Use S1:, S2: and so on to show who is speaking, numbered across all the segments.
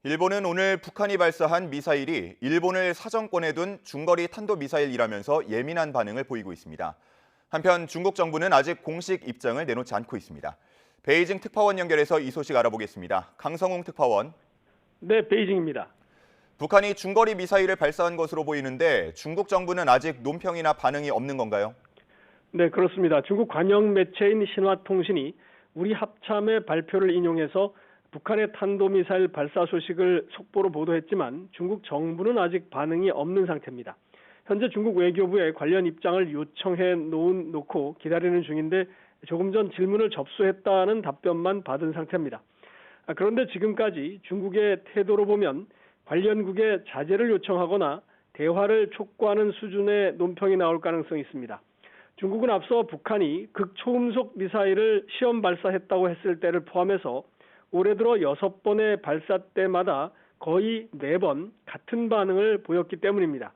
S1: 일본은 오늘 북한이 발사한 미사일이 일본을 사정권에 둔 중거리 탄도미사일이라면서 예민한 반응을 보이고 있습니다. 한편 중국 정부는 아직 공식 입장을 내놓지 않고 있습니다. 베이징 특파원 연결해서 이 소식 알아보겠습니다. 강성웅 특파원.
S2: 네, 베이징입니다.
S1: 북한이 중거리 미사일을 발사한 것으로 보이는데 중국 정부는 아직 논평이나 반응이 없는 건가요?
S2: 네, 그렇습니다. 중국 관영 매체인 신화통신이 우리 합참의 발표를 인용해서 북한의 탄도미사일 발사 소식을 속보로 보도했지만 중국 정부는 아직 반응이 없는 상태입니다. 현재 중국 외교부에 관련 입장을 요청해 놓고 기다리는 중인데 조금 전 질문을 접수했다는 답변만 받은 상태입니다. 그런데 지금까지 중국의 태도로 보면 관련국에 자제를 요청하거나 대화를 촉구하는 수준의 논평이 나올 가능성이 있습니다. 중국은 앞서 북한이 극초음속 미사일을 시험 발사했다고 했을 때를 포함해서 올해 들어 6번의 발사 때마다 거의 매번 같은 반응을 보였기 때문입니다.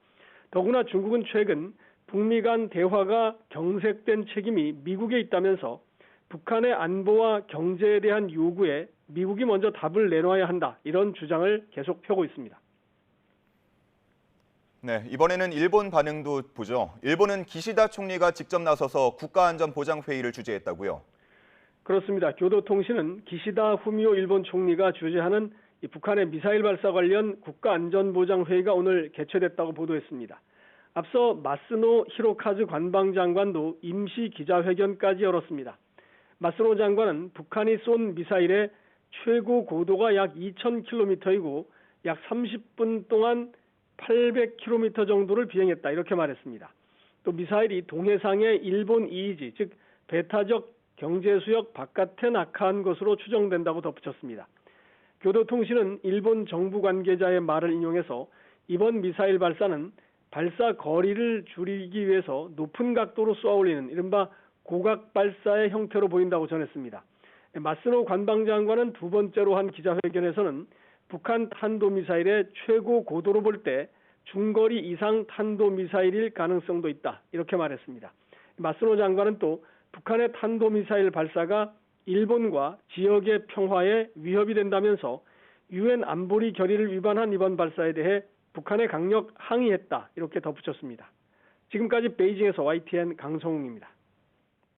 S2: 더구나 중국은 최근 북미 간 대화가 경색된 책임이 미국에 있다면서 북한의 안보와 경제에 대한 요구에 미국이 먼저 답을 내놔야 한다, 이런 주장을 계속 펴고 있습니다.
S1: 네, 이번에는 일본 반응도 보죠. 일본은 기시다 총리가 직접 나서서 국가안전보장회의를 주재했다고요.
S2: 그렇습니다. 교도통신은 기시다 후미오 일본 총리가 주재하는 북한의 미사일 발사 관련 국가안전보장회의가 오늘 개최됐다고 보도했습니다. 앞서 마스노 히로카즈 관방장관도 임시 기자회견까지 열었습니다. 마스노 장관은 북한이 쏜 미사일의 최고 고도가 약 2,000km이고 약 30분 동안 800km 정도를 비행했다, 이렇게 말했습니다. 또 미사일이 동해상의 일본 EEZ, 즉 배타적 경제수역 바깥에 낙하한 것으로 추정된다고 덧붙였습니다. 교도통신은 일본 정부 관계자의 말을 인용해서 이번 미사일 발사는 발사 거리를 줄이기 위해서 높은 각도로 쏘아올리는 이른바 고각 발사의 형태로 보인다고 전했습니다. 마스노 관방장관은 두 번째로 한 기자회견에서는 북한 탄도미사일의 최고 고도로 볼 때 중거리 이상 탄도미사일일 가능성도 있다, 이렇게 말했습니다. 마스노 장관은 또 북한의 탄도미사일 발사가 일본과 지역의 평화에 위협이 된다면서 유엔 안보리 결의를 위반한 이번 발사에 대해 북한에 강력 항의했다, 이렇게 덧붙였습니다. 지금까지 베이징에서 YTN 강성웅입니다.